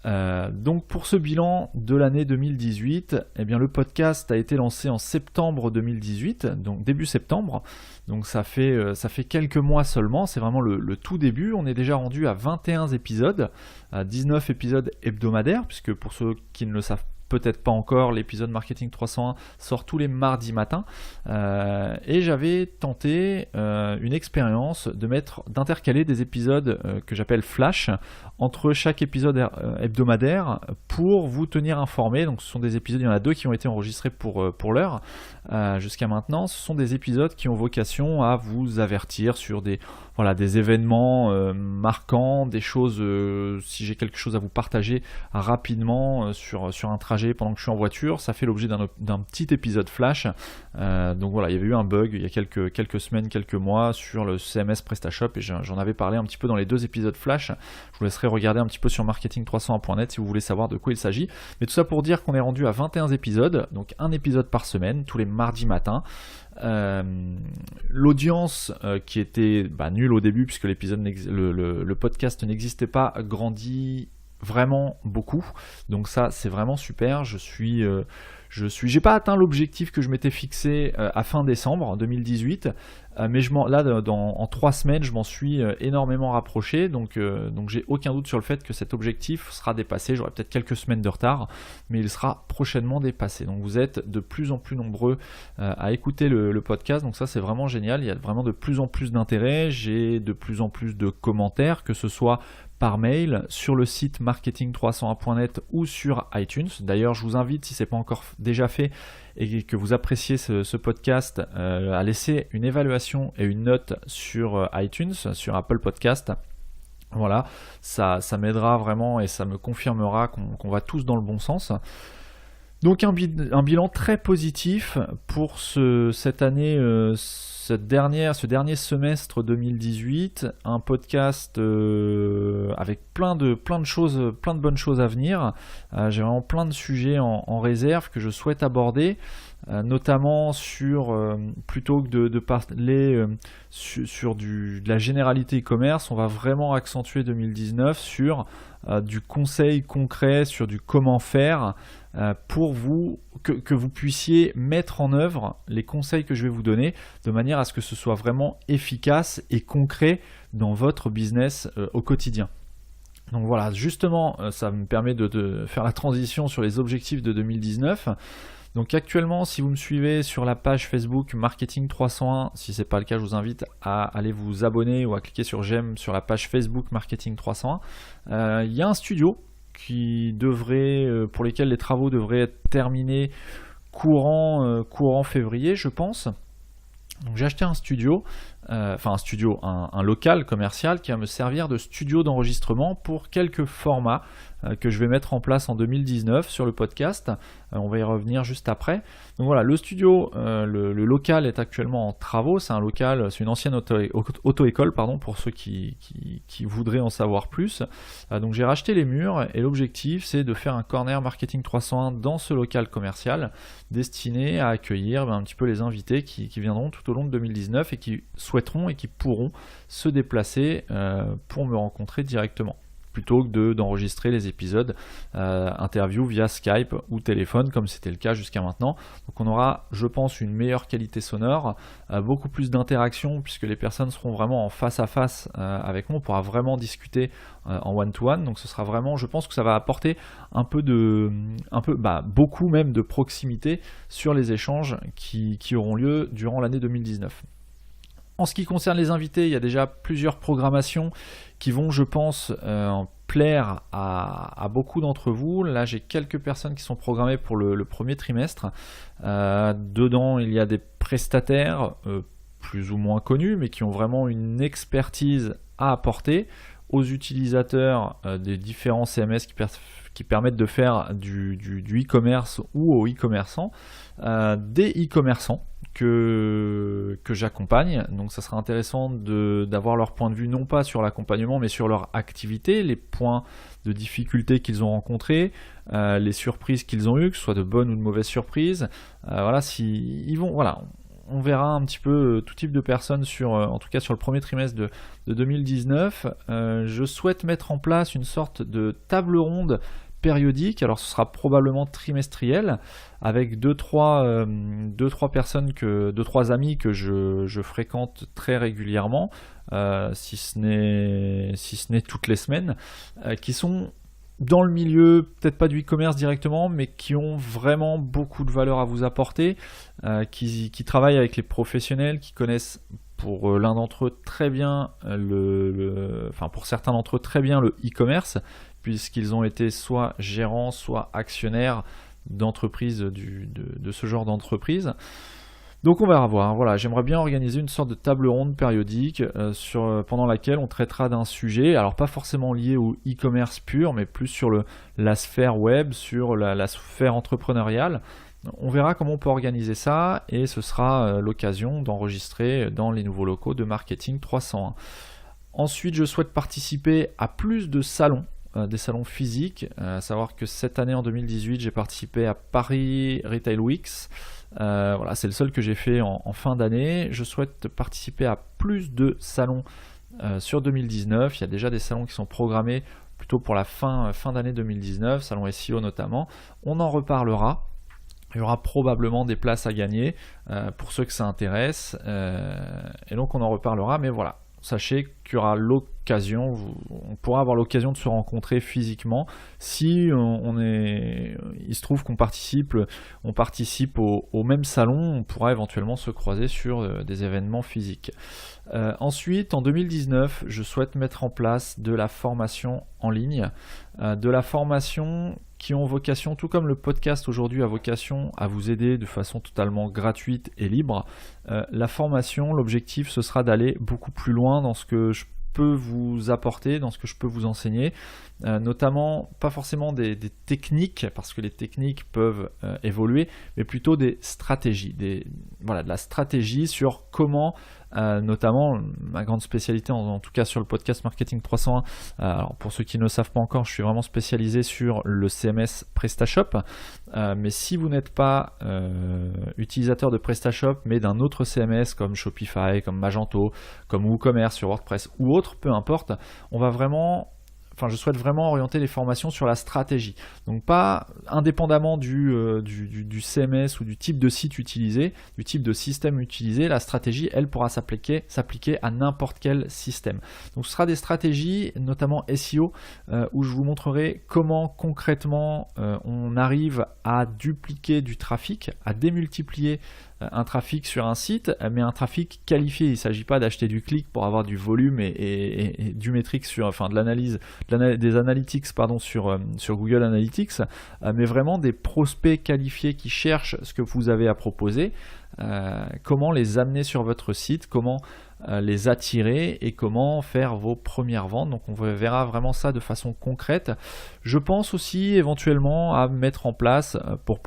Donc pour ce bilan de l'année 2018, eh bien le podcast a été lancé en septembre 2018, donc début septembre. Donc ça fait quelques mois seulement, c'est vraiment le tout début. On est déjà rendu à 21 épisodes, à 19 épisodes hebdomadaires, puisque pour ceux qui ne le savent peut-être pas encore, l'épisode Marketing 301 sort tous les mardis matins, et j'avais tenté une expérience d'intercaler des épisodes que j'appelle flash entre chaque épisode hebdomadaire pour vous tenir informé. Donc ce sont des épisodes, il y en a 2 qui ont été enregistrés pour l'heure jusqu'à maintenant. Ce sont des épisodes qui ont vocation à vous avertir sur des événements marquants, des choses, si j'ai quelque chose à vous partager rapidement sur un trajet pendant que je suis en voiture. Ça fait l'objet d'un petit épisode flash. Donc voilà, il y avait eu un bug il y a quelques semaines, quelques mois sur le CMS PrestaShop, et j'en avais parlé un petit peu dans les 2 épisodes flash. Je vous laisserai regarder un petit peu sur marketing301.net si vous voulez savoir de quoi il s'agit. Mais tout ça pour dire qu'on est rendu à 21 épisodes, donc un épisode par semaine, tous les mardis matins. L'audience qui était nulle au début puisque le podcast n'existait pas, grandit vraiment beaucoup, donc ça c'est vraiment super. J'ai pas atteint l'objectif que je m'étais fixé à fin décembre 2018, mais en 3 semaines je m'en suis énormément rapproché, donc j'ai aucun doute sur le fait que cet objectif sera dépassé. J'aurai peut-être quelques semaines de retard, mais il sera prochainement dépassé. Donc vous êtes de plus en plus nombreux à écouter le podcast, donc ça c'est vraiment génial. Il y a vraiment de plus en plus d'intérêt, j'ai de plus en plus de commentaires, que ce soit par mail, sur le site marketing301.net ou sur iTunes. D'ailleurs, je vous invite, si ce n'est pas encore déjà fait et que vous appréciez ce podcast, à laisser une évaluation et une note sur iTunes, sur Apple Podcast. Voilà, ça m'aidera vraiment et ça me confirmera qu'on va tous dans le bon sens. Donc un bilan très positif pour cette année, ce dernier semestre 2018, un podcast avec plein de choses, plein de bonnes choses à venir. J'ai vraiment plein de sujets en réserve que je souhaite aborder, notamment plutôt que de parler sur de la généralité e-commerce, on va vraiment accentuer 2019 sur du conseil concret, sur du comment faire, pour que vous puissiez mettre en œuvre les conseils que je vais vous donner, de manière à ce que ce soit vraiment efficace et concret dans votre business au quotidien. Donc voilà, justement, ça me permet de faire la transition sur les objectifs de 2019. Donc actuellement, si vous me suivez sur la page Facebook Marketing 301, si ce n'est pas le cas, je vous invite à aller vous abonner ou à cliquer sur j'aime sur la page Facebook Marketing 301. Il y a un studio pour lesquels les travaux devraient être terminés courant février, je pense. Donc j'ai acheté un studio, un local commercial qui va me servir de studio d'enregistrement pour quelques formats que je vais mettre en place en 2019 sur le podcast. On va y revenir juste après. Donc voilà, le studio, le local est actuellement en travaux. C'est une ancienne auto-école, pour ceux qui voudraient en savoir plus. Donc j'ai racheté les murs et l'objectif c'est de faire un corner Marketing 301 dans ce local commercial destiné à accueillir un petit peu les invités qui viendront tout au long de 2019 et qui souhaiteront et qui pourront se déplacer pour me rencontrer directement, plutôt que d'enregistrer les épisodes interview via Skype ou téléphone comme c'était le cas jusqu'à maintenant. Donc on aura, je pense, une meilleure qualité sonore, beaucoup plus d'interaction puisque les personnes seront vraiment en face à face avec moi. On pourra vraiment discuter en one-to-one. Donc ce sera vraiment, je pense que ça va apporter beaucoup même de proximité sur les échanges qui auront lieu durant l'année 2019. En ce qui concerne les invités, il y a déjà plusieurs programmations qui vont, je pense, plaire à beaucoup d'entre vous. Là, j'ai quelques personnes qui sont programmées pour le premier trimestre. Dedans, il y a des prestataires plus ou moins connus, mais qui ont vraiment une expertise à apporter aux utilisateurs des différents CMS qui permettent de faire du e-commerce ou aux e-commerçants, des e-commerçants que j'accompagne. Donc ça sera intéressant d'avoir leur point de vue, non pas sur l'accompagnement mais sur leur activité, les points de difficulté qu'ils ont rencontrés, les surprises qu'ils ont eues, que ce soit de bonnes ou de mauvaises surprises. on verra un petit peu tout type de personnes en tout cas sur le premier trimestre de 2019. Je souhaite mettre en place une sorte de table ronde périodique, alors ce sera probablement trimestriel, avec deux trois personnes, deux trois amis que je fréquente très régulièrement, si ce n'est toutes les semaines, qui sont dans le milieu, peut-être pas du e-commerce directement, mais qui ont vraiment beaucoup de valeur à vous apporter, qui travaillent avec les professionnels, qui connaissent pour l'un d'entre eux très bien pour certains d'entre eux très bien le e-commerce, puisqu'ils ont été soit gérants, soit actionnaires d'entreprises de ce genre d'entreprise. Donc on va voir, voilà, j'aimerais bien organiser une sorte de table ronde périodique pendant laquelle on traitera d'un sujet, alors pas forcément lié au e-commerce pur, mais plus sur la sphère web, sur la sphère entrepreneuriale. On verra comment on peut organiser ça, et ce sera l'occasion d'enregistrer dans les nouveaux locaux de Marketing 301. Ensuite, je souhaite participer à plus de salons, des salons physiques, à savoir que cette année en 2018 j'ai participé à Paris Retail Weeks. Voilà, c'est le seul que j'ai fait en fin d'année. Je souhaite participer à plus de salons sur 2019. Il y a déjà des salons qui sont programmés plutôt pour la fin d'année 2019, salon SEO notamment. On en reparlera. Il y aura probablement des places à gagner pour ceux que ça intéresse, et donc on en reparlera, mais voilà. Sachez qu'il y aura l'occasion, on pourra avoir l'occasion de se rencontrer physiquement si il se trouve qu'on participe au même salon, on pourra éventuellement se croiser sur des événements physiques. Ensuite, en 2019, je souhaite mettre en place de la formation en ligne, de la formation qui ont vocation, tout comme le podcast aujourd'hui a vocation à vous aider de façon totalement gratuite et libre. La formation, l'objectif, ce sera d'aller beaucoup plus loin dans ce que je peux vous apporter, dans ce que je peux vous enseigner, notamment pas forcément des techniques, parce que les techniques peuvent évoluer, mais plutôt des stratégies, de la stratégie sur comment, notamment ma grande spécialité en tout cas sur le podcast Marketing 301, alors pour ceux qui ne le savent pas encore, je suis vraiment spécialisé sur le CMS PrestaShop, mais si vous n'êtes pas utilisateur de PrestaShop mais d'un autre CMS comme Shopify, comme Magento, comme WooCommerce sur WordPress ou autre, peu importe, je souhaite vraiment orienter les formations sur la stratégie. Donc pas indépendamment du CMS ou du type de site utilisé, du type de système utilisé, la stratégie, elle pourra s'appliquer à n'importe quel système. Donc ce sera des stratégies, notamment SEO, où je vous montrerai comment concrètement on arrive à dupliquer du trafic, à démultiplier un trafic sur un site, mais un trafic qualifié. Il ne s'agit pas d'acheter du clic pour avoir du volume et du métrique de l'analyse, des analytics sur Google Analytics, mais vraiment des prospects qualifiés qui cherchent ce que vous avez à proposer, comment les amener sur votre site, comment les attirer et comment faire vos premières ventes. Donc on verra vraiment ça de façon concrète. Je pense aussi éventuellement à mettre en place pour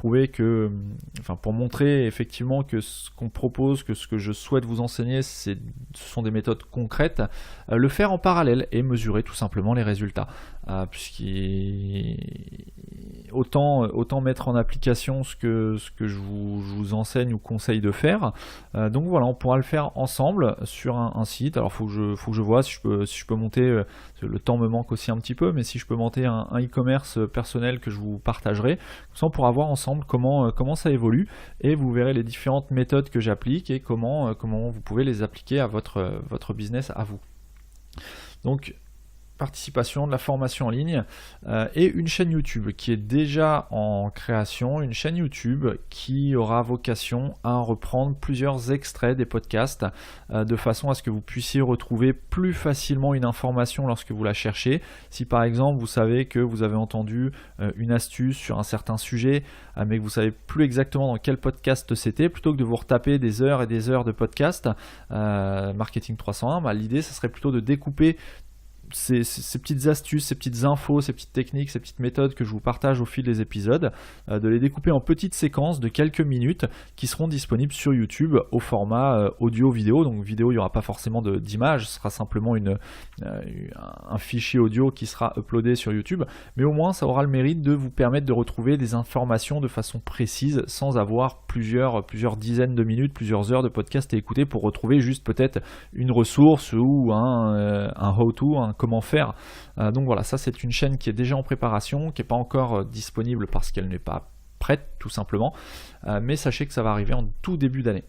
montrer effectivement que ce qu'on propose, que ce que je souhaite vous enseigner, ce sont des méthodes concrètes, le faire en parallèle et mesurer tout simplement les résultats. Autant mettre en application ce que je vous enseigne ou conseille de faire. Donc voilà, on pourra le faire ensemble sur un site. Alors faut que je vois si je peux monter, le temps me manque aussi un petit peu, mais si je peux monter un e-commerce personnel que je vous partagerai. Comme ça on pourra voir ensemble comment ça évolue, et vous verrez les différentes méthodes que j'applique et comment vous pouvez les appliquer à votre business à vous. Donc participation, de la formation en ligne, et une chaîne YouTube qui est déjà en création, une chaîne YouTube qui aura vocation à reprendre plusieurs extraits des podcasts de façon à ce que vous puissiez retrouver plus facilement une information lorsque vous la cherchez. Si par exemple vous savez que vous avez entendu une astuce sur un certain sujet, mais que vous savez plus exactement dans quel podcast c'était, plutôt que de vous retaper des heures et des heures de podcast Marketing 301, l'idée ce serait plutôt de découper ces petites astuces, ces petites infos, ces petites techniques, ces petites méthodes que je vous partage au fil des épisodes, de les découper en petites séquences de quelques minutes qui seront disponibles sur YouTube au format audio-vidéo. Donc vidéo, il n'y aura pas forcément d'image, ce sera simplement un fichier audio qui sera uploadé sur YouTube, mais au moins ça aura le mérite de vous permettre de retrouver des informations de façon précise sans avoir plusieurs dizaines de minutes, plusieurs heures de podcast à écouter pour retrouver juste peut-être une ressource ou un how-to, un comment faire. Donc voilà, ça c'est une chaîne qui est déjà en préparation, qui n'est pas encore disponible parce qu'elle n'est pas prête tout simplement, mais sachez que ça va arriver en tout début d'année.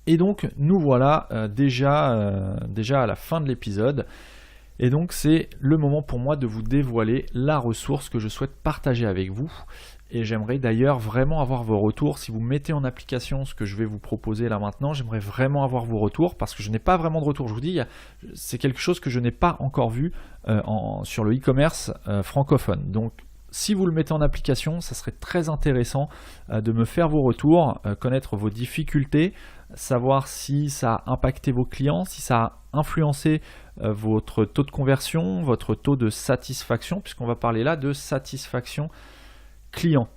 Et donc nous voilà déjà à la fin de l'épisode. Et donc c'est le moment pour moi de vous dévoiler la ressource que je souhaite partager avec vous. Et j'aimerais d'ailleurs vraiment avoir vos retours. Si vous mettez en application ce que je vais vous proposer là maintenant, j'aimerais vraiment avoir vos retours parce que je n'ai pas vraiment de retour. Je vous dis, c'est quelque chose que je n'ai pas encore vu sur le e-commerce francophone. Donc si vous le mettez en application, ça serait très intéressant de me faire vos retours, connaître vos difficultés, savoir si ça a impacté vos clients, si ça a influencé votre taux de conversion, votre taux de satisfaction, puisqu'on va parler là de satisfaction client.